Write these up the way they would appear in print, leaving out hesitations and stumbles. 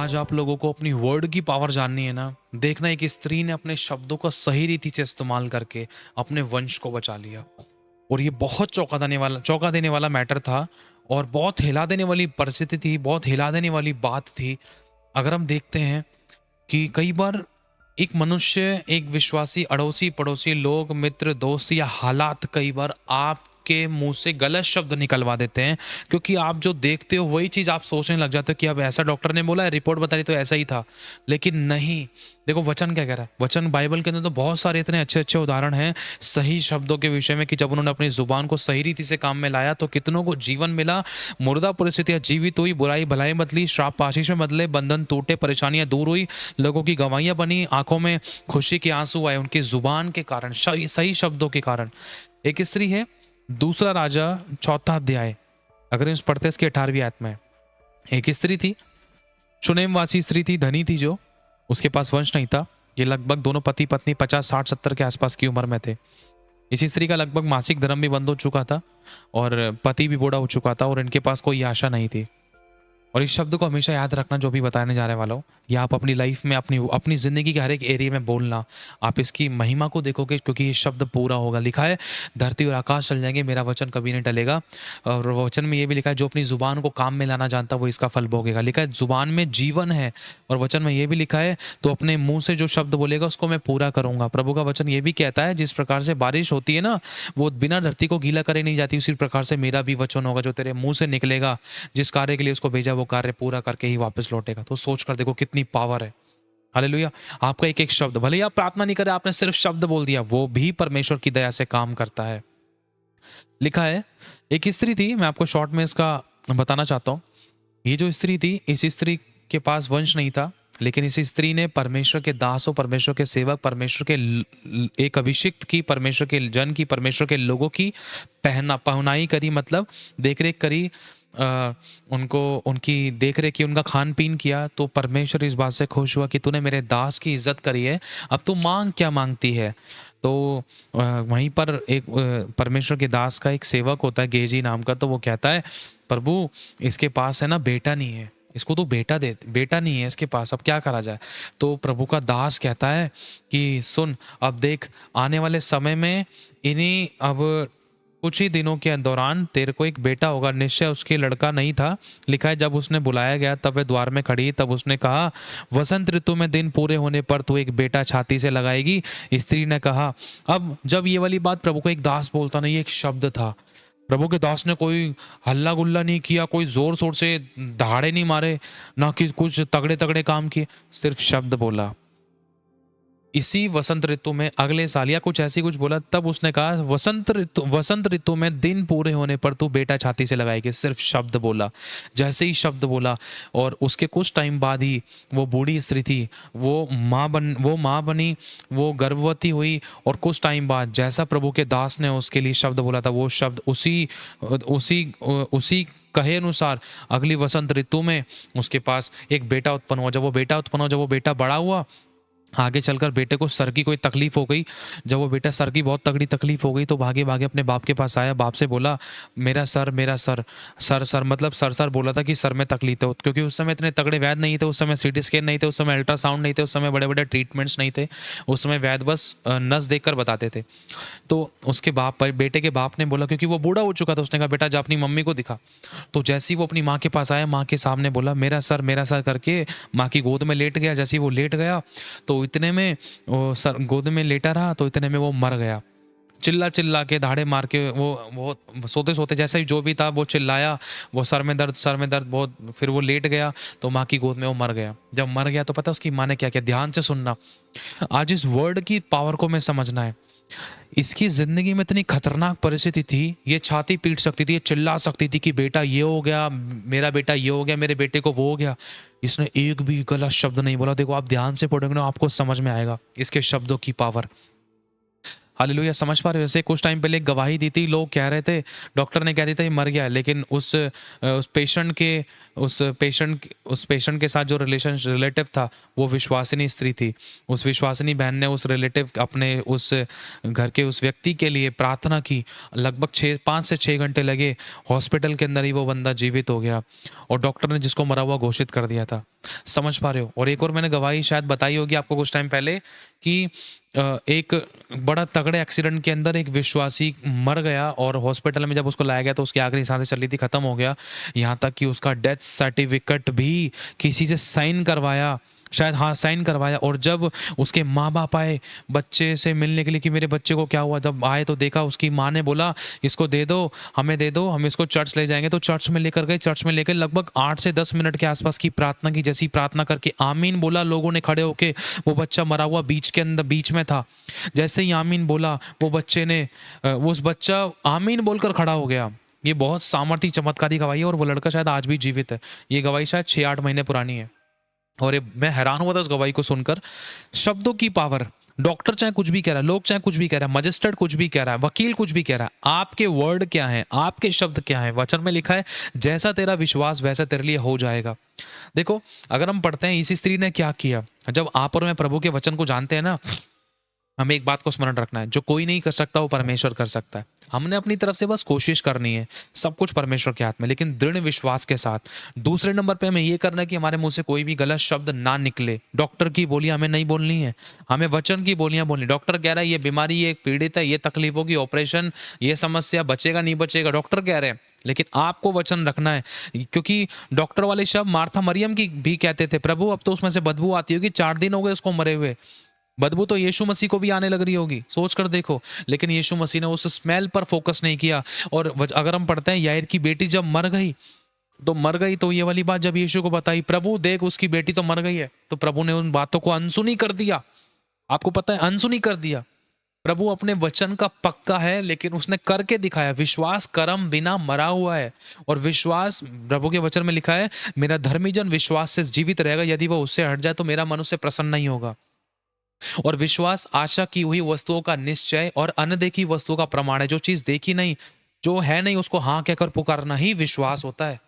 आज आप लोगों को अपनी वर्ड की पावर जाननी है ना, देखना एक स्त्री ने अपने शब्दों का सही रीति से इस्तेमाल करके अपने वंश को बचा लिया। और ये बहुत चौंका देने वाला मैटर था और बहुत हिला देने वाली परिस्थिति थी, बहुत हिला देने वाली बात थी। अगर हम देखते हैं कि कई बार एक मनुष्य, एक विश्वासी, अड़ोसी पड़ोसी, लोग, मित्र, दोस्त या हालात कई बार आपके मुंह से गलत शब्द निकलवा देते हैं, क्योंकि आप जो देखते हो वही चीज आप सोचने लग जाते हो कि अब ऐसा डॉक्टर ने बोला है, रिपोर्ट बता रही तो ऐसा ही था। लेकिन नहीं, देखो वचन क्या कह रहा है। वचन बाइबल के अंदर तो बहुत सारे इतने अच्छे अच्छे उदाहरण हैं सही शब्दों के विषय में कि जब उन्होंने अपनी जुबान को सही रीति से काम में लाया तो कितनों को जीवन मिला, मुर्दा परिस्थितियां जीवित हुई, बुराई भलाई बदली, श्राप आशीष में बदले, बंधन टूटे, परेशानियां दूर हुई, लोगों की गवाहियां बनी, आंखों में खुशी के आंसू आए उनकी जुबान के कारण, सही शब्दों के कारण। एक स्त्री है, दूसरा राजा चौथा अध्याय, अगर इस पढ़ते इसकी 18वीं आयत में, एक स्त्री थी, शुनेम वासी स्त्री थी, धनी थी, जो उसके पास वंश नहीं था। ये लगभग दोनों पति पत्नी 50 60 70 के आसपास की उम्र में थे। इसी स्त्री का लगभग मासिक धर्म भी बंद हो चुका था और पति भी बूढ़ा हो चुका था और इनके पास कोई आशा नहीं थी। और इस शब्द को हमेशा याद रखना जो भी बताने जा रहे वाला हूँ, या आप अपनी लाइफ में, अपनी अपनी जिंदगी के हर एक एरिया में बोलना, आप इसकी महिमा को देखोगे क्योंकि ये शब्द पूरा होगा। लिखा है, धरती और आकाश चल जाएंगे, मेरा वचन कभी नहीं टलेगा। और वचन में ये भी लिखा है, जो अपनी जुबान को काम में लाना जानता वो इसका फल भोगेगा। लिखा है, जुबान में जीवन है। और वचन में ये भी लिखा है, तो अपने मुंह से जो शब्द बोलेगा उसको मैं पूरा करूंगा। प्रभु का वचन ये भी कहता है, जिस प्रकार से बारिश होती है ना, वो बिना धरती को गीला करे नहीं जाती, उसी प्रकार से मेरा भी वचन होगा जो तेरे मुंह से निकलेगा, जिस कार्य के लिए उसको भेजा वो कार्य पूरा करके ही वापस लौटेगा। तो सोच कर देखो कितनी पावर है। हालेलुया। आपका एक एक शब्द, भले ही आप प्रार्थना नहीं करें, आपने सिर्फ शब्द बोल दिया, वो भी परमेश्वर की दया से काम करता है। लिखा है, एक स्त्री थी, मैं आपको शॉर्ट में इसका बताना चाहता हूं। ये जो स्त्री थी, इस स्त्री के पास वंश नहीं था, लेकिन इस स्त्री ने परमेश्वर के दासों, परमेश्वर के सेवक, परमेश्वर के एक अभिषिक्त की, परमेश्वर के जन की, परमेश्वर के लोगों की पहुनाई करी, मतलब देख रेख करी, उनको, उनकी देख रेख की, उनका खान पीन किया। तो परमेश्वर इस बात से खुश हुआ कि तूने मेरे दास की इज्जत करी है, अब तू मांग क्या मांगती है। तो वहीं पर एक परमेश्वर के दास का एक सेवक होता है गेजी नाम का, तो वो कहता है, प्रभु इसके पास है ना बेटा नहीं है, इसको तो बेटा दे, बेटा नहीं है इसके पास, अब क्या करा जाए। तो प्रभु का दास कहता है कि सुन, अब देख आने वाले समय में इन्हीं, अब कुछ ही दिनों के दौरान तेरे को एक बेटा होगा, निश्चय उसके लड़का नहीं था। लिखा है, जब उसने बुलाया गया तब वह द्वार में खड़ी, तब उसने कहा, वसंत ऋतु में दिन पूरे होने पर तू एक बेटा छाती से लगाएगी। स्त्री ने कहा, अब जब ये वाली बात प्रभु को एक दास बोलता ना, ये एक शब्द था। प्रभु के दास ने कोई हल्ला गुल्ला नहीं किया, कोई जोर शोर से दहाड़े नहीं मारे, ना कि कुछ तगड़े तगड़े काम किए, सिर्फ शब्द बोला। इसी वसंत ऋतु में अगले साल या कुछ ऐसी कुछ बोला, तब उसने कहा, वसंत ऋतु में दिन पूरे होने पर तू बेटा छाती से लगाएगी। सिर्फ शब्द बोला। जैसे ही शब्द बोला और उसके कुछ टाइम बाद ही वो बूढ़ी स्त्री थी, वो माँ बनी, वो गर्भवती हुई। और कुछ टाइम बाद जैसा प्रभु के दास ने उसके लिए शब्द बोला था, वो शब्द उसी उसी उसी कहे अनुसार अगली वसंत ऋतु में उसके पास एक बेटा उत्पन्न हुआ। जब वो बेटा बड़ा हुआ, आगे चलकर बेटे को सर की कोई तकलीफ हो गई। जब वो बेटा, सर की बहुत तगड़ी तकलीफ हो गई, तो भागे भागे अपने बाप के पास आया, बाप से बोला, मेरा सर, सर मतलब सर बोला था कि सर में तकलीफ है, क्योंकि उस समय इतने तगड़े वैद्य नहीं थे, उस समय सीटी स्कैन नहीं थे, उस समय अल्ट्रासाउंड नहीं थे, उस समय बड़े बड़े ट्रीटमेंट्स नहीं थे, उस समय वैद्य बस नस देख कर बताते थे। तो उसके बेटे के बाप ने बोला, क्योंकि वो बूढ़ा हो चुका था, उसने कहा, बेटा जा अपनी मम्मी को दिखा। तो जैसे ही वो अपनी माँ के पास आया, माँ के सामने बोला, मेरा सर करके माँ की गोद में लेट गया। जैसे ही वो लेट गया तो इतने में वो सर गोद में लेटा रहा, तो इतने में वो मर गया। चिल्ला चिल्ला के, दहाड़े मार के, वो सोते सोते जैसे ही जो भी था वो चिल्लाया, वो सर में दर्द बहुत, फिर वो लेट गया, तो माँ की गोद में वो मर गया। जब मर गया तो पता उसकी माँ ने क्या किया, ध्यान से सुनना। आज इस वर्ड की पावर को मैं समझना है। इसकी जिंदगी में इतनी खतरनाक परिस्थिति थी, ये छाती पीट सकती थी, ये चिल्ला सकती थी कि बेटा ये हो गया, मेरा बेटा ये हो गया, मेरे बेटे को वो हो गया। इसने एक भी गलत शब्द नहीं बोला। देखो आप ध्यान से पढ़ोगे ना, आपको समझ में आएगा इसके शब्दों की पावर। हालेलुया, समझ पा रहे हो? जैसे कुछ टाइम पहले एक गवाही दी थी, लोग कह रहे थे, डॉक्टर ने कह दिया था ये मर गया है, लेकिन उस पेशेंट के साथ जो रिलेटिव था, वो विश्वासिनी स्त्री थी। उस विश्वासिनी बहन ने उस रिलेटिव अपने उस घर के उस व्यक्ति के लिए प्रार्थना की। लगभग 5 से 6 घंटे लगे, हॉस्पिटल के अंदर ही वो बंदा जीवित हो गया और डॉक्टर ने जिसको मरा हुआ घोषित कर दिया था। समझ पा रहे हो? और एक और मैंने गवाही शायद बताई होगी आपको कुछ टाइम पहले कि एक बड़ा तगड़े एक्सीडेंट के अंदर एक विश्वासी मर गया और हॉस्पिटल में जब उसको लाया गया तो उसकी आखिरी सांसें चल रही थी, खत्म हो गया। यहाँ तक कि उसका डेथ सर्टिफिकेट भी किसी से साइन करवाया, शायद हाँ साइन करवाया। और जब उसके माँ बाप आए बच्चे से मिलने के लिए कि मेरे बच्चे को क्या हुआ, जब आए तो देखा उसकी माँ ने बोला इसको दे दो, हमें दे दो, हम इसको चर्च ले जाएंगे। तो चर्च में लेकर गए, चर्च में लेकर लगभग 8 से 10 मिनट के आसपास की प्रार्थना की। जैसी प्रार्थना करके आमीन बोला लोगों ने खड़े होके, वो बच्चा मरा हुआ बीच में था। जैसे ही आमीन बोला वो बच्चे ने उस बच्चा आमीन बोलकर खड़ा हो गया। ये बहुत सामर्थ्य चमत्कारी गवाही है और वो लड़का शायद आज भी जीवित है। ये गवाही शायद 6-8 महीने पुरानी है। और ये मैं हैरान हुआ था उस गवाही को सुनकर। शब्दों की पावर। डॉक्टर चाहे कुछ भी कह रहा है, लोग चाहे कुछ भी कह रहा है, मजिस्ट्रेट कुछ भी कह रहा है, वकील कुछ भी कह रहा है, आपके वर्ड क्या है, आपके शब्द क्या है? वचन में लिखा है जैसा तेरा विश्वास वैसा तेरे लिए हो जाएगा। देखो, अगर हम पढ़ते हैं इसी स्त्री ने क्या किया। जब आप और मैं प्रभु के वचन को जानते हैं ना, हमें एक बात को स्मरण रखना है, जो कोई नहीं कर सकता वो परमेश्वर कर सकता है। हमने अपनी तरफ से बस कोशिश करनी है, सब कुछ परमेश्वर के हाथ में, लेकिन दृढ़ विश्वास के साथ। दूसरे नंबर पे हमें ये करना है कि हमारे मुंह से कोई भी गलत शब्द ना निकले। डॉक्टर की बोलियां हमें नहीं बोलनी है, हमें वचन की बोलियां बोलनी। डॉक्टर कह रहा है ये बीमारी, ये पीड़ित है, ये तकलीफ होगी, ऑपरेशन, ये समस्या, बचेगा नहीं बचेगा, डॉक्टर कह रहे हैं, लेकिन आपको वचन रखना है। क्योंकि डॉक्टर वाले शब्द मार्था मरियम की भी कहते थे, प्रभु अब तो उसमें से बदबू आती होगी, 4 दिन हो गए उसको मरे हुए, बदबू तो यीशु मसीह को भी आने लग रही होगी, सोच कर देखो। लेकिन यीशु मसीह ने उस स्मेल पर फोकस नहीं किया। और अगर हम पढ़ते हैं याईर की बेटी जब मर गई तो ये वाली बात जब यीशु को बताई, प्रभु देख उसकी बेटी तो मर गई है, तो प्रभु ने उन बातों को अनसुनी कर दिया। आपको पता है, अनसुनी कर दिया। प्रभु अपने वचन का पक्का है, लेकिन उसने करके दिखाया। विश्वास कर्म बिना मरा हुआ है। और विश्वास, प्रभु के वचन में लिखा है, मेरा धर्मी जन विश्वास से जीवित रहेगा, यदि वह उससे हट जाए तो मेरा मन उससे प्रसन्न नहीं होगा। और विश्वास आशा की हुई वस्तुओं का निश्चय और अनदेखी वस्तुओं का प्रमाण है। जो चीज देखी नहीं, जो है नहीं, उसको हाँ कहकर पुकारना ही विश्वास होता है।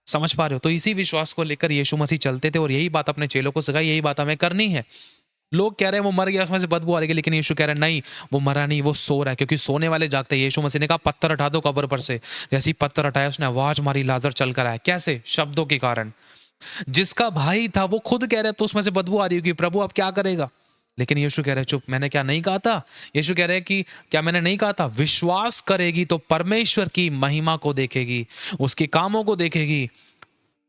समझ पा रहे हो? तो इसी विश्वास को लेकर यीशु मसीह चलते थे और यही बात अपने चेलों को सिखाई, यही बात हमें करनी है। लोग कह रहे हैं वो मर गया, उसमें से बदबू आ रही है, लेकिन यीशु कह रहे हैं नहीं, वो मरा नहीं, वो सो रहा है, क्योंकि सोने वाले जागते हैं। यीशु मसीह ने कहा पत्थर हटा दो कब्र पर से। जैसे ही पत्थर हटाया, उसने आवाज मारी, लाजर चल कर आया। कैसे? शब्दों के कारण। जिसका भाई था वो खुद कह रहे तो उसमें से बदबू आ रही होगी, प्रभु अब क्या करेगा? लेकिन यीशु कह रहे चुप, मैंने क्या नहीं कहा था? यीशु कह रहे कि क्या मैंने नहीं कहा था? विश्वास करेगी तो परमेश्वर की महिमा को देखेगी, उसके कामों को देखेगी।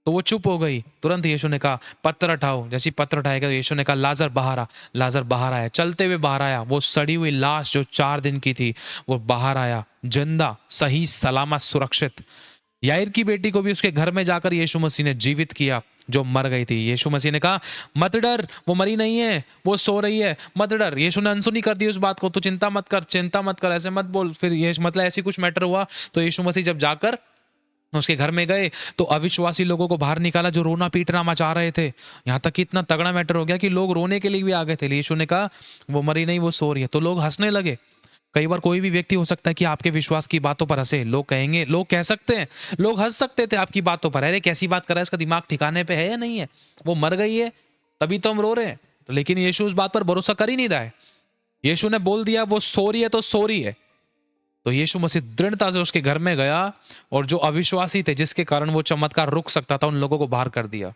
तो वो चुप हो गई। तुरंत यीशु ने कहा पत्थर हटाओ। जैसे ही पत्थर उठाएगा, यीशु ने कहा लाजर बाहर आ। लाजर बाहर आया, चलते हुए बाहर आया। वो सड़ी हुई लाश जो 4 दिन की थी, वो बाहर आया, जिंदा, सही सलामत, सुरक्षित। याईर की बेटी को भी उसके घर में जाकर यीशु मसीह ने जीवित किया, जो मर गई थी। यीशु मसीह ने कहा मत डर, वो मरी नहीं है, वो सो रही है, मत डर। यीशु ने अनसुनी कर दी उस बात को, तो चिंता मत कर, चिंता मत कर, ऐसे मत बोल। फिर ये मतलब ऐसी कुछ मैटर हुआ, तो यीशु मसीह जब जाकर उसके घर में गए तो अविश्वासी लोगों को बाहर निकाला जो रोना पीटना मचा रहे थे। यहाँ तक कि इतना तगड़ा मैटर हो गया कि लोग रोने के लिए भी आ गए थे। यीशु ने कहा वो मरी नहीं, वो सो रही है, तो लोग हंसने लगे। कई बार कोई भी व्यक्ति हो सकता है कि आपके विश्वास की बातों पर हंसे। लोग कहेंगे, लोग कह सकते हैं, लोग हंस सकते थे आपकी बातों पर, अरे कैसी बात कर रहा है, इसका दिमाग ठिकाने पे है या नहीं है, वो मर गई है तभी तो हम रो रहे हैं। तो लेकिन यीशु उस बात पर भरोसा कर ही नहीं रहा है। यीशु ने बोल दिया वो सो रही है तो सो रही है। तो यीशु मसीह दृढ़ता से उसके घर में गया और जो अविश्वासी थे, जिसके कारण वो चमत्कार रुक सकता था, उन लोगों को बाहर कर दिया।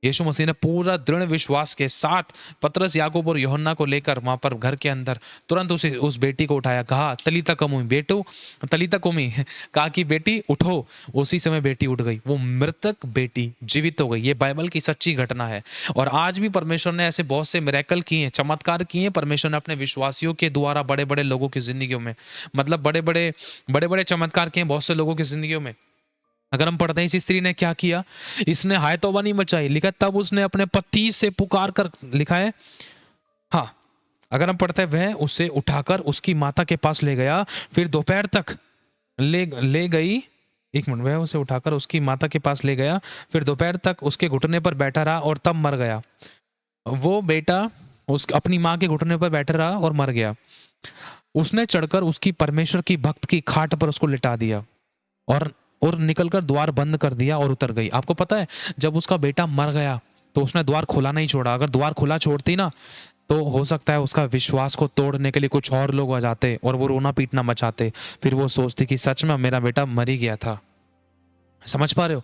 यीशु मसीह ने पूरा दृढ़ विश्वास के साथ पतरस, याकूब और यूहन्ना को लेकर वहां पर घर के अंदर तुरंत उस बेटी को उठाया। कहा तलीता कूमी, बेटू तलीता कूमी, कहा कि बेटी उठो। उसी समय बेटी उठ गई। वो मृतक बेटी जीवित हो गई। ये बाइबल की सच्ची घटना है। और आज भी परमेश्वर ने ऐसे बहुत से मिरेकल किए हैं, चमत्कार किए हैं परमेश्वर ने अपने विश्वासियों के द्वारा, बड़े बड़े लोगों की जिंदगियों में। मतलब बड़े बड़े चमत्कार किए हैं बहुत से लोगों की जिंदगियों में। अगर हम पढ़ते हैं इस स्त्री ने क्या किया, इसने हाय तौबा नहीं मचाई। लिखा तब उसने अपने पति से पुकार कर, लिखा है, हाँ, अगर हम पढ़ते हैं वह उसे उठाकर उसकी माता के पास ले गया, फिर दोपहर तक ले गई। एक मिनट, वह उसे उठाकर उसकी माता के पास ले गया, फिर दोपहर तक उसके घुटने पर बैठा रहा और तब मर गया। वो बेटा अपनी माँ के घुटने पर बैठा रहा और मर गया। उसने चढ़कर उसकी परमेश्वर की भक्त की खाट पर उसको लिटा दिया और निकलकर द्वार बंद कर दिया और उतर गई। आपको पता है, जब उसका बेटा मर गया तो उसने द्वार खुला नहीं छोड़ा। अगर द्वार खुला छोड़ती ना, तो हो सकता है उसका विश्वास को तोड़ने के लिए कुछ और लोग आ जाते और वो रोना पीटना मचाते। फिर वो सोचती कि सच में मेरा बेटा मर ही गया था। समझ पा रहे हो?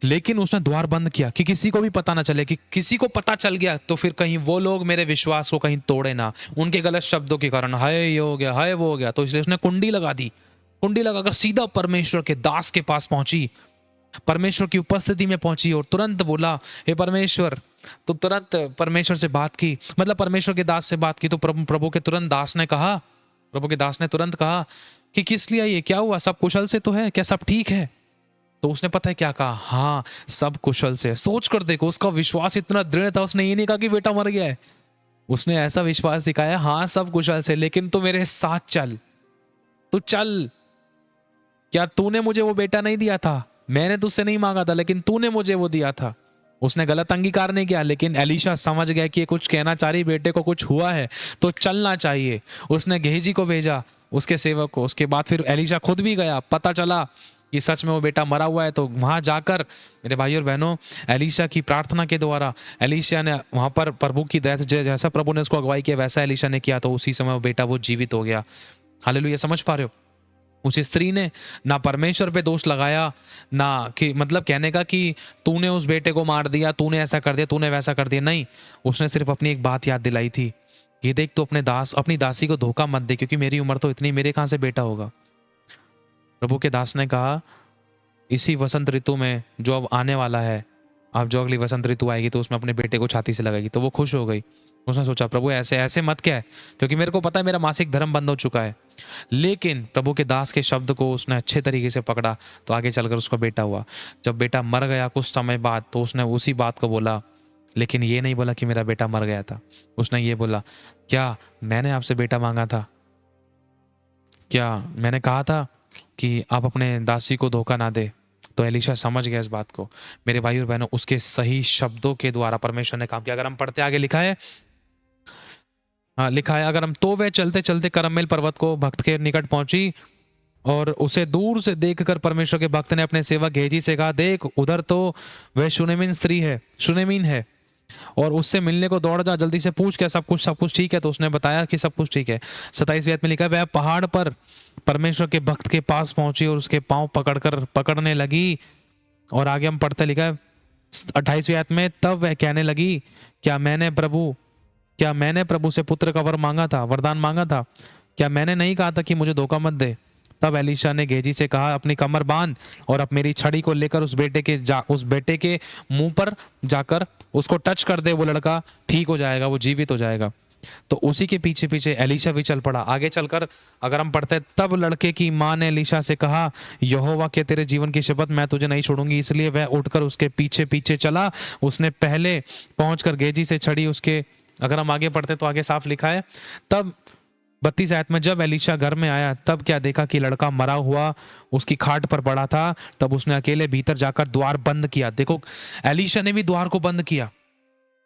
लेकिन उसने द्वार बंद किया कि किसी को भी पता ना चले, कि किसी को पता चल गया तो फिर कहीं वो लोग मेरे विश्वास को कहीं तोड़े ना, उनके गलत शब्दों के कारण, हाय ये हो गया, हाय वो हो गया। तो इसलिए उसने कुंडी लगा दी। कुंडी लगाकर सीधा परमेश्वर के दास के पास पहुंची, परमेश्वर की उपस्थिति में पहुंची और तुरंत बोला, हे परमेश्वर। तो तुरंत परमेश्वर से बात की, मतलब परमेश्वर के दास से बात की। तो प्रभु के तुरंत दास ने कहा, प्रभु के दास ने तुरंत कहा कि किस लिए ये, क्या हुआ, सब कुशल से तो है, क्या सब ठीक है? तो उसने पता है क्या कहा, हाँ सब कुशल से। सोच कर देखो, उसका विश्वास इतना दृढ़ था, उसने ये नहीं कहा कि बेटा मर गया है। उसने ऐसा विश्वास दिखाया, हाँ सब कुशल से, लेकिन तू मेरे साथ चल, तू चल। क्या तूने मुझे वो बेटा नहीं दिया था? मैंने तुझसे नहीं मांगा था, लेकिन तूने मुझे वो दिया था। उसने गलत अंगीकार नहीं किया, लेकिन एलीशा समझ गया कि ये कुछ कहना चाह रही, बेटे को कुछ हुआ है तो चलना चाहिए। उसने गेहजी को भेजा, उसके सेवक को। उसके बाद फिर एलीशा खुद भी गया, पता चला कि सच में वो बेटा मरा हुआ है। तो वहां जाकर मेरे भाई और बहनों, एलीशा की प्रार्थना के द्वारा एलीशा ने वहां पर प्रभु की दया से, जैसा प्रभु ने उसको अगुवाई किया वैसा एलीशा ने किया, तो उसी समय वो बेटा वो जीवित हो गया। हालेलुया। समझ पा रहे हो? उस स्त्री ने ना परमेश्वर पे दोष लगाया, ना कि मतलब कहने का कि तूने उस बेटे को मार दिया, तूने ऐसा कर दिया, तूने वैसा कर दिया। नहीं, उसने सिर्फ अपनी एक बात याद दिलाई थी, ये देख तो अपनी दासी को धोखा मत दे, क्योंकि मेरी उम्र तो इतनी, मेरे कहां से बेटा होगा। प्रभु के दास ने कहा, इसी वसंत ऋतु में जो अब आने वाला है, अब जो अगली वसंत ऋतु आएगी तो उसमें अपने बेटे को छाती से लगाएगी। तो वो खुश हो गई। उसने सोचा, प्रभु ऐसे ऐसे मत क्या है, क्योंकि मेरे को पता है मेरा मासिक धर्म बंद हो चुका है। लेकिन प्रभु के दास के शब्द को उसने अच्छे तरीके से पकड़ा, तो आगे चलकर उसका बेटा हुआ। जब बेटा मर गया कुछ समय बाद, तो उसने उसी बात को बोला, लेकिन ये नहीं बोला कि मेरा बेटा मर गया था। उसने ये बोला, क्या मैंने आपसे बेटा मांगा था? क्या मैंने कहा था कि आप अपने दासी को धोखा ना दे? तो एलीशा समझ गया इस बात को। मेरे भाई और बहनों, उसके सही शब्दों के द्वारा परमेश्वर ने काम किया। अगर हम पढ़ते आगे, लिखा है, हाँ लिखा है, अगर हम, तो वह चलते चलते करमेल पर्वत को भक्त के निकट पहुंची और उसे दूर से देखकर परमेश्वर के भक्त ने अपने सेवक गेहजी से कहा, देख उधर तो वह शुनेमिन स्त्री है, शुनेमिन है, और उससे मिलने को दौड़ जा, जल्दी से पूछ क्या सब कुछ ठीक है। तो उसने बताया कि सब कुछ ठीक है। 27वीं आयत में लिखा है, वह पहाड़ पर परमेश्वर के भक्त के पास पहुंची और उसके पांव पकड़ने लगी। और आगे हम पढ़ते, लिखा है 28वीं आयत में, तब वह कहने लगी, क्या मैंने प्रभु से पुत्र का वरदान मांगा था? क्या मैंने नहीं कहा था कि मुझे धोखा मत दे? तब एलीशा ने गेहजी से कहा, अपनी कमर बांध और अब मेरी छड़ी को लेकर उस बेटे के मुंह पर जाकर उसको टच कर दे, वो लड़का ठीक हो जाएगा, वो जीवित हो जाएगा। तो उसी के पीछे पीछे एलीशा भी चल पड़ा। आगे चलकर अगर हम पढ़ते, तब लड़के की माँ ने एलीशा से कहा, यहोवा के तेरे जीवन की शपथ, मैं तुझे नहीं छोड़ूंगी। इसलिए वह उठकर उसके पीछे पीछे चला। उसने पहले पहुंचकर गेहजी से छड़ी उसके, अगर हम आगे पढ़ते तो आगे साफ लिखा है, तब 32 आयत में, जब एलीशा घर में आया तब क्या देखा कि लड़का मरा हुआ उसकी खाट पर पड़ा था। तब उसने अकेले भीतर जाकर द्वार बंद किया। देखो, एलीशा ने भी द्वार को बंद किया।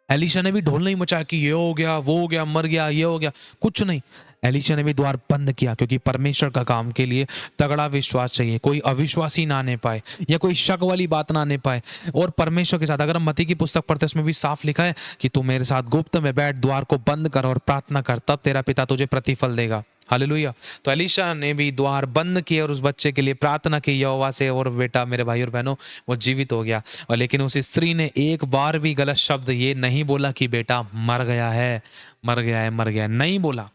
एलीशा ने भी ढोल नहीं मचाया कि ये हो गया, वो हो गया, मर गया, ये हो गया, कुछ नहीं। एलीशा ने भी द्वार बंद किया, क्योंकि परमेश्वर का काम के लिए तगड़ा विश्वास चाहिए। कोई अविश्वासी ना आने पाए या कोई शक वाली बात ना आने पाए। और परमेश्वर के साथ, अगर हम मत्ती की पुस्तक पढ़ते, उसमें भी साफ लिखा है कि तू मेरे साथ गुप्त में बैठ, द्वार को बंद कर और प्रार्थना कर, तब तेरा पिता तुझे प्रतिफल देगा। हालेलुया। तो एलीशा ने भी द्वार बंद किए और उस बच्चे के लिए प्रार्थना की यहोवा से, और बेटा, मेरे भाई और बहनों, वो जीवित हो गया। और लेकिन उस स्त्री ने एक बार भी गलत शब्द ये नहीं बोला कि बेटा मर गया है, मर गया है, मर गया है, नहीं बोला।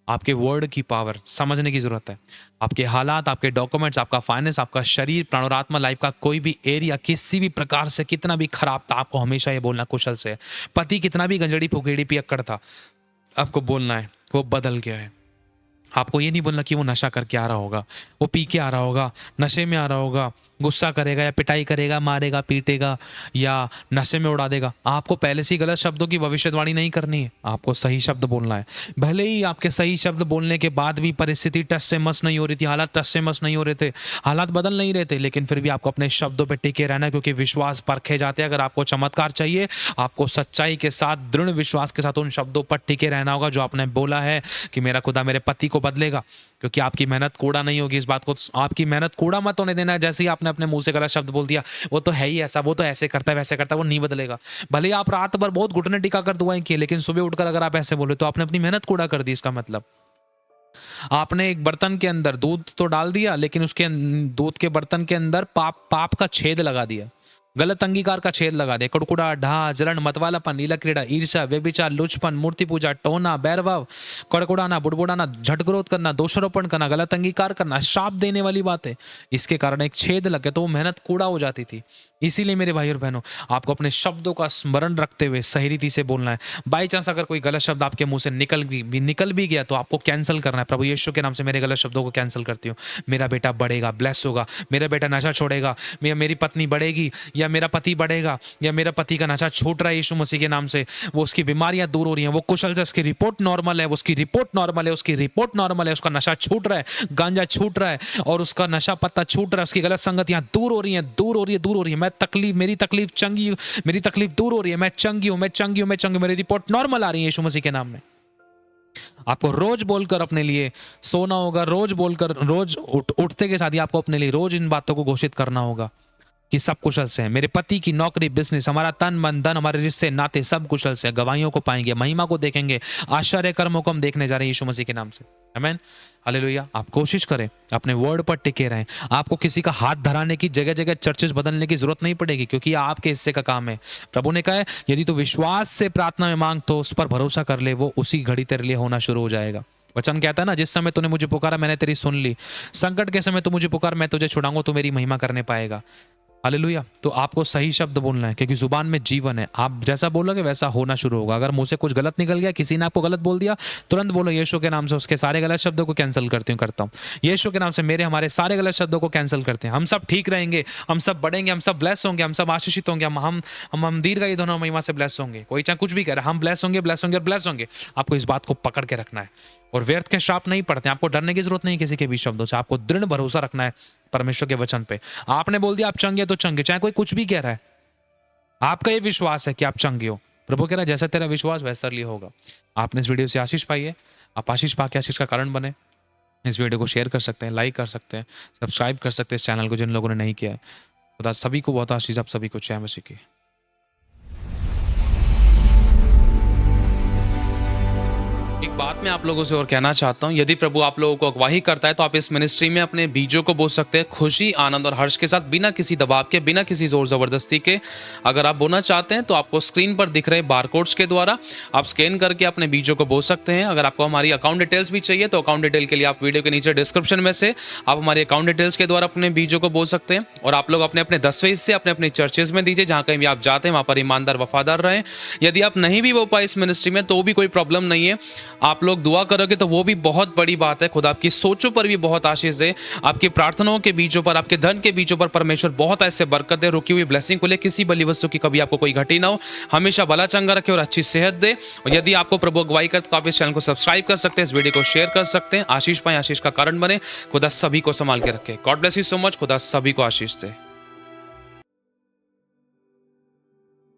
आपके वर्ड की पावर समझने की जरूरत है। आपके हालात, आपके डॉक्यूमेंट्स, आपका फाइनेंस, आपका शरीर, प्राण और आत्मा, लाइफ का कोई भी एरिया किसी भी प्रकार से कितना भी खराब था, आपको हमेशा ये बोलना कुशल से है। पति कितना भी गंजड़ी फुकेड़ी पियक्कड़ था, आपको बोलना है वो बदल गया है। आपको ये नहीं बोलना कि वो नशा करके आ रहा होगा, वो पी के आ रहा होगा, नशे में आ रहा होगा, गुस्सा करेगा या पिटाई करेगा, मारेगा, पीटेगा या नशे में उड़ा देगा। आपको पहले से ही गलत शब्दों की भविष्यवाणी नहीं करनी है, आपको सही शब्द बोलना है। भले ही आपके सही शब्द बोलने के बाद भी परिस्थिति टस से मस नहीं हो रही थी, हालात टस से मस नहीं हो रहे थे, हालात बदल नहीं रहे थे, लेकिन फिर भी आपको अपने शब्दों पर टिके रहना है, क्योंकि विश्वास परखे जाते हैं। अगर आपको चमत्कार चाहिए, आपको सच्चाई के साथ, दृढ़ विश्वास के साथ उन शब्दों पर टिके रहना होगा जो आपने बोला है कि मेरा खुदा मेरे पति को बदलेगा, क्योंकि आपकी मेहनत कूड़ा नहीं होगी। इस बात को, आपकी मेहनत कूड़ा मत होने देना है। जैसे ही आपने अपने मुंह से गलत शब्द बोल दिया, वो तो है ही ऐसा, वो तो ऐसे करता है, वैसे करता है, वो नहीं बदलेगा। भले ही आप रात भर बहुत घुटने टिका कर दुआएं किए, लेकिन सुबह उठकर अगर आप ऐसे बोले तो आपने अपनी मेहनत कूड़ा कर दी। इसका मतलब आपने एक बर्तन के अंदर दूध तो डाल दिया, लेकिन उसके दूध के बर्तन के अंदर पाप का छेद लगा दिया, गलत अंगीकार का छेद लगा दे। कुड़कुड़ा, ढा, जलन, मतवालापन, लीला क्रीड़ा, ईर्ष्या, व्यभिचार, लुचपन, मूर्ति पूजा, टोना, बैरभाव, कड़कुड़ाना, बुड़बुड़ाना, झटग्रोध करना, दोषारोपण करना, गलत अंगीकार करना, श्राप देने वाली बातें, इसके कारण एक छेद लग गया, तो वो मेहनत कूड़ा हो जाती थी। इसीलिए मेरे भाई और बहनों, आपको अपने शब्दों का स्मरण रखते हुए सही रीति से बोलना है। बाई चांस अगर कोई गलत शब्द आपके मुंह से निकल भी गया, तो आपको कैंसिल करना है। प्रभु यीशु के नाम से मेरे गलत शब्दों को कैंसिल करती हूँ। मेरा बेटा बढ़ेगा, ब्लेस होगा, मेरा बेटा नशा छोड़ेगा, मेरी पत्नी बढ़ेगी, या मेरा पति बढ़ेगा, या मेरा पति का नशा छूट रहा है यीशु मसीह के नाम से, वो उसकी बीमारियां दूर हो रही हैं, वो कुशल से, उसकी रिपोर्ट नॉर्मल है, उसकी रिपोर्ट नॉर्मल है, उसकी रिपोर्ट नॉर्मल है, उसका नशा छूट रहा है, गांजा छूट रहा है, और उसका नशा पत्ता छूट रहा है, उसकी गलत संगतियां दूर हो रही हैं, दूर हो रही है, दूर हो रही है। मेरी तकलीफ चंगी, मेरी तकलीफ दूर हो रही है, मैं चंगी हूं, मैं चंगी हूं, मैं चंगी, मेरी रिपोर्ट नॉर्मल आ रही है यीशु मसीह के नाम में। आपको रोज बोलकर अपने लिए सोना होगा, रोज बोलकर, रोज उठते के साथ ही आपको अपने लिए रोज इन बातों को घोषित करना होगा कि सब कुशल से है। मेरे पति की नौकरी, बिजनेस, हमारा तन मन धन, हमारे रिश्ते नाते सब कुशल से। गवाहियों को पाएंगे, महिमा को देखेंगे, आश्चर्य कर्मों को हम देखने जा रहे हैं यीशु मसीह के नाम से। आमीन, हालेलुया। आप कोशिश करें, अपने वर्ड पर टिके रहें। आपको किसी का हाथ धराने की, जगह जगह चर्चेस बदलने की जरूरत नहीं पड़ेगी, क्योंकि आपके हिस्से का काम है। प्रभु ने कहा है, यदि तू विश्वास से प्रार्थना में मांग तो उस पर भरोसा कर ले, वो उसी घड़ी तेरे लिए होना शुरू हो जाएगा। वचन कहता है ना, जिस समय तूने मुझे पुकारा मैंने तेरी सुन ली, संकट के समय तू मुझे पुकार, मैं तुझे छुड़ाऊंगा, तो मेरी महिमा करने पाएगा। हालेलुया। तो आपको सही शब्द बोलना है, क्योंकि जुबान में जीवन है। आप जैसा बोलोगे वैसा होना शुरू होगा। अगर मुंह से कुछ गलत निकल गया, किसी ने आपको गलत बोल दिया, तुरंत बोलो यीशु के नाम से उसके सारे गलत शब्दों को कैंसिल करता हूँ। यीशु के नाम से हमारे सारे गलत शब्दों को कैंसिल करते हैं। हम सब ठीक रहेंगे, हम सब बढ़ेंगे, हम सब ब्लेस होंगे, हम सब आशीषित होंगे, हम दीर्घायु दोनों महिमा से ब्लेस होंगे। कोई चाहे कुछ भी कह रहा है, हम ब्लेस होंगे, ब्लेस होंगे और ब्लेस होंगे। आपको इस बात को पकड़ के रखना है, और व्यर्थ के श्राप नहीं पड़ते। आपको डरने की जरूरत नहीं किसी के भी शब्दों से। आपको दृढ़ भरोसा रखना है परमेश्वर के वचन पे। आपने बोल दिया आप चंगे तो चंगे, चाहे कोई कुछ भी कह रहा है, आपका ये विश्वास है कि आप चंगे हो। प्रभु कह रहा है जैसा तेरा विश्वास वैसा लिए होगा। आपने इस वीडियो से आशीष पाई है, आप आशीष पाके आशीष का कारण बने। इस वीडियो को शेयर कर सकते हैं, लाइक कर सकते हैं, सब्सक्राइब कर सकते हैं इस चैनल को जिन लोगों ने नहीं किया है। खुदा सभी को बहुत आशीष, आप सभी को जय मसीह की। एक बात मैं आप लोगों से और कहना चाहता हूं, यदि प्रभु आप लोगों को अगवाही करता है तो आप इस मिनिस्ट्री में अपने बीजों को बो सकते हैं, खुशी, आनंद और हर्ष के साथ, बिना किसी दबाव के, बिना किसी जोर जबरदस्ती के। अगर आप बोना चाहते हैं तो आपको स्क्रीन पर दिख रहे बारकोड्स के द्वारा आप स्कैन करके अपने बीजों को बो सकते हैं। अगर आपको हमारी अकाउंट डिटेल्स भी चाहिए तो अकाउंट डिटेल के लिए आप वीडियो के नीचे डिस्क्रिप्शन में से आप हमारे अकाउंट डिटेल्स के द्वारा अपने बीजों को बो सकते हैं। और आप लोग अपने अपने 10वें हिस्से अपने अपने चर्चेज में दीजिए, जहां कहीं भी आप जाते हैं वहां पर ईमानदार वफादार रहें। यदि आप नहीं भी बो पाए इस मिनिस्ट्री में तो भी कोई प्रॉब्लम नहीं है, आप लोग दुआ करोगे तो वो भी बहुत बड़ी बात है। खुदा आपकी सोचों पर भी बहुत आशीष दे, आपकी प्रार्थनाओं के बीजों पर, आपके धन के बीजों पर परमेश्वर बहुत ऐसे बरकत दे, रुकी हुई ब्लेसिंग को ले, किसी बली वस्तु की कभी आपको कोई घटी ना हो, हमेशा भला चंगा रखे और अच्छी सेहत दे। और यदि आपको प्रभु अगुवाई करते तो आप इस चैनल को सब्सक्राइब कर सकते हैं, इस वीडियो को शेयर कर सकते हैं। आशीष पाए, आशीष का कारण बने। खुदा सभी को संभाल के रखे। God bless you so much. खुदा सभी को आशीष दे।